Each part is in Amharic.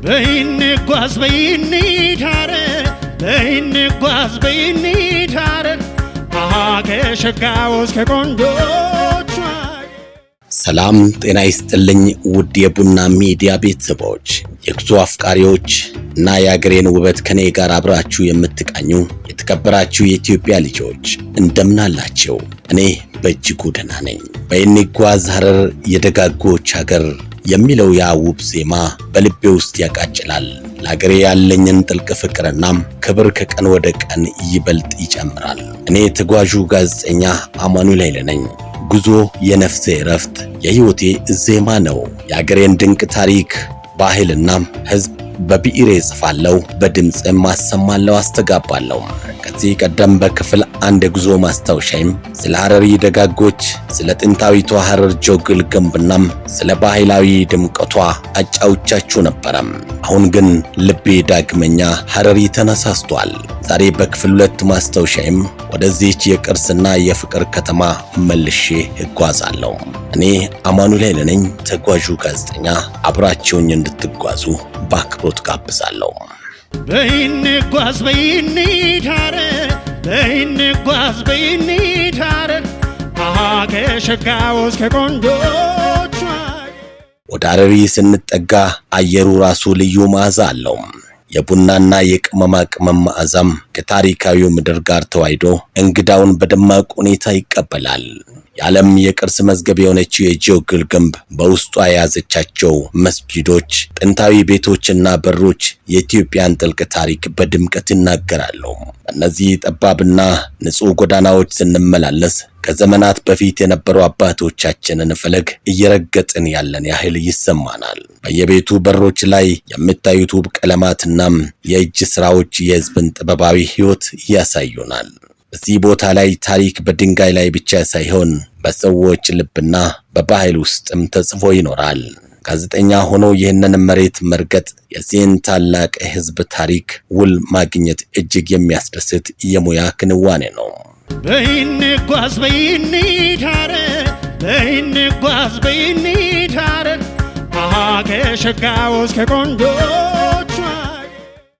በይንጓዝ በይንታረር በይንጓዝ በይንታረር ከሸጋውስ ከቆንጆች ሰላም ጤና ይስጥልኝ ውድ የቡና ሚዲያ ቤተሰቦች የጉዞ አፍቃሪዎች እና የአገሬን ውበት ከኔ ጋር አብራችሁ የምትቃኙ የተከበራችሁ የኢትዮጵያ ልጆች እንደምን አላችሁ? እኔ በእጅጉ ደህና ነኝ። በይንጓዝ ሐረር የደጋጎች ሀገር የሚለው ያ ውብ ዜማ በልቤ ውስጥ ያቃጭላል። ለአገሬ ያለኝን ጥልቅ ፍቅርና ክብር ከቀን ወደ ቀን ይበልጥ ይጨምራል። እኔ ተጓዡ ጋዜጠኛ አማኑኤል ኃይለ ነኝ። ጉዞ የነፍሴ እረፍት የህይወቴ ዜማ ነው። የአገሬን ድንቅ ታሪክ ባህልና ህዝብ በብዕሬ ጽፋለሁ፣ በድምጽም ማሰማለሁ፣ አስተጋባለሁ። ከዚህ ቀደም በክፍል አንድ የጉዞ ማስታወሻይም ስለ ሐረሪ ደጋጎች፣ ስለ ጥንታዊቷ ሐረር ጆግል ግንብና ስለ ባህላዊ ድምቀቷ አጫውቻችሁ ነበር። አሁን ግን ልቤ ዳግመኛ ሐረሪ ተነሳስቷል። ዛሬ በክፍል 2 ማስታወሻይም ወደዚህች የቅርስና የፍቅር ከተማ መልሼ እጓዛለሁ። እኔ አማኑኤል ኃይለ ነኝ፣ ተጓዡ ጋዜጠኛ። አብራችሁኝ እንድትጓዙ በአክብሮት ጋብዛለሁ። በይንጓዝ በይንታረር በይንጓዝ በይንታረር ከሸጋውስ ከቆንጆች ወደ ሐረሪ ስንጠጋ አየሩ ራሱ ልዩ መዓዛ አለው። የቡናና የቅመማ ቅመም መዓዛም ከታሪካዊው ምድር ጋር ተዋህዶ እንግዳውን በደማቅ ሁኔታ ይቀበላል። የዓለም የቅርስ መዝገብ የሆነችው የጆግል ግንብ በውስጧ የያዘቻቸው መስጊዶች፣ ጥንታዊ ቤቶችና በሮች የኢትዮጵያን ጥልቅ ታሪክ በድምቀት ይናገራሉ። እነዚህ ጠባብና ንጹህ ጎዳናዎች ስንመላለስ ከዘመናት በፊት የነበሩ አባቶቻችንን ፈለግ እየረገጥን ያለን ያህል ይሰማናል። በየቤቱ በሮች ላይ የምታዩት ውብ ቀለማትና የእጅ ስራዎች የሕዝብን ጥበባዊ ሕይወት ያሳዩናል። በዚህ ቦታ ላይ ታሪክ በድንጋይ ላይ ብቻ ሳይሆን በሰዎች ልብና በባህል ውስጥም ተጽፎ ይኖራል። ጋዜጠኛ ሆኖ ይህንን መሬት መርገጥ፣ የዚህን ታላቅ ሕዝብ ታሪክ ውል ማግኘት እጅግ የሚያስደስት የሙያ ክንዋኔ ነው። በይንጓዝ በይንታረር በይንጓዝ በይንታረር ከሸጋውስ ከቆንጆች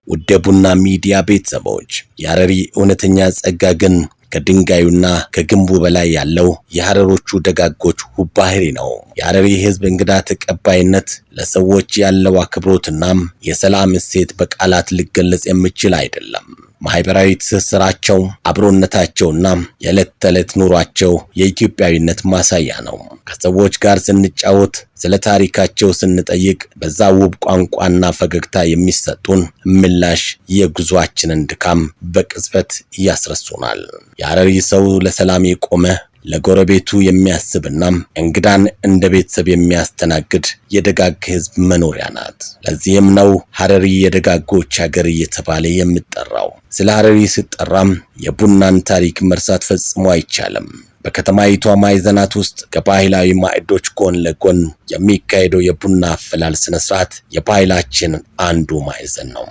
ውድ የቡና ሚዲያ ቤተሰቦች የሐረሪ እውነተኛ ጸጋ ግን ከድንጋዩና ከግንቡ በላይ ያለው የሐረሮቹ ደጋጎች ውብ ባህሪ ነው። የሐረሪ ሕዝብ እንግዳ ተቀባይነት፣ ለሰዎች ያለው አክብሮትና የሰላም እሴት በቃላት ሊገለጽ የሚችል አይደለም። ማህበራዊ ትስስራቸው፣ አብሮነታቸውና የዕለት ተዕለት ኑሯቸው የኢትዮጵያዊነት ማሳያ ነው። ከሰዎች ጋር ስንጫወት፣ ስለ ታሪካቸው ስንጠይቅ በዛ ውብ ቋንቋና ፈገግታ የሚሰጡን ምላሽ የጉዟችንን ድካም በቅጽበት ያስረሱናል። የሐረሪ ሰው ለሰላም የቆመ ለጎረቤቱ የሚያስብና እንግዳን እንደ ቤተሰብ የሚያስተናግድ የደጋግ ሕዝብ መኖሪያ ናት። ለዚህም ነው ሐረሪ የደጋጎች ሀገር እየተባለ የሚጠራው። ስለ ሐረሪ ሲጠራም የቡናን ታሪክ መርሳት ፈጽሞ አይቻልም። በከተማይቷ ማዕዘናት ውስጥ ከባህላዊ ማዕዶች ጎን ለጎን የሚካሄደው የቡና አፈላል ስነስርዓት የባህላችን አንዱ ማዕዘን ነው።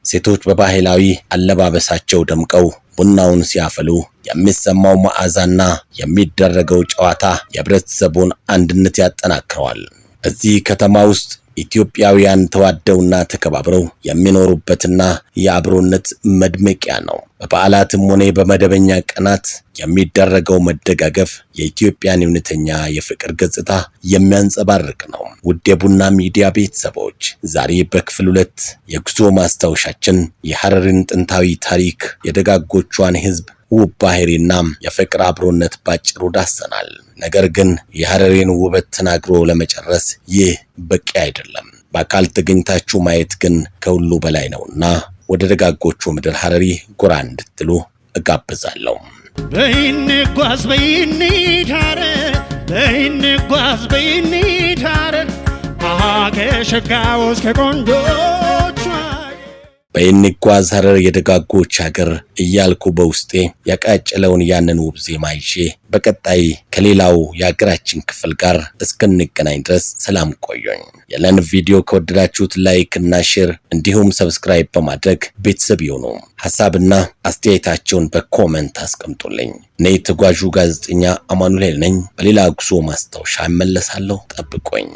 ሴቶች በባህላዊ አለባበሳቸው ደምቀው ቡናውን ሲያፈሉ የሚሰማው መዓዛና የሚደረገው ጨዋታ የህብረተሰቡን አንድነት ያጠናክረዋል። በዚህ ከተማ ውስጥ ኢትዮጵያውያን ተዋደውና ተከባብረው የሚኖሩበትና የአብሮነት መድመቂያ ነው። በበዓላትም ሆነ በመደበኛ ቀናት የሚደረገው መደጋገፍ የኢትዮጵያን እውነተኛ የፍቅር ገጽታ የሚያንጸባርቅ ነው። ውድ የቡና ሚዲያ ቤተሰቦች ዛሬ በክፍል 2 የጉዞ ማስታወሻችን የሐረሪን ጥንታዊ ታሪክ፣ የደጋጎቿን ሕዝብ ውብ ባህሪና የፍቅር አብሮነት ባጭሩ ዳሰናል። ነገር ግን የሐረሪን ውበት ተናግሮ ለመጨረስ ይህ በቂ አይደለም። በአካል ተገኝታችሁ ማየት ግን ከሁሉ በላይ ነውና ወደ ደጋጎቹ ምድር ሐረሪ ጎራ እንድትሉ እጋብዛለሁ። በይንጓዝ በይንታረር በይንጓዝ በይንታረር ከሸጋውስ ከቆንጆች በይንጓዝ ሐረር የደጋጎች ሀገር እያልኩ በውስጤ ያቃጨለውን ያንን ውብ ዜማ ይዤ በቀጣይ ከሌላው የሀገራችን ክፍል ጋር እስክንገናኝ ድረስ ሰላም ቆዩኝ። የለን ቪዲዮ ከወደዳችሁት ላይክ እና ሼር እንዲሁም ሰብስክራይብ በማድረግ ቤተሰብ ይሁኑ። ሐሳብና አስተያየታችሁን በኮሜንት አስቀምጡልኝ። እኔ ተጓዡ ጋዜጠኛ አማኑኤል ነኝ። በሌላ ጉዞ ማስታወሻ እመለሳለሁ። ጠብቁኝ።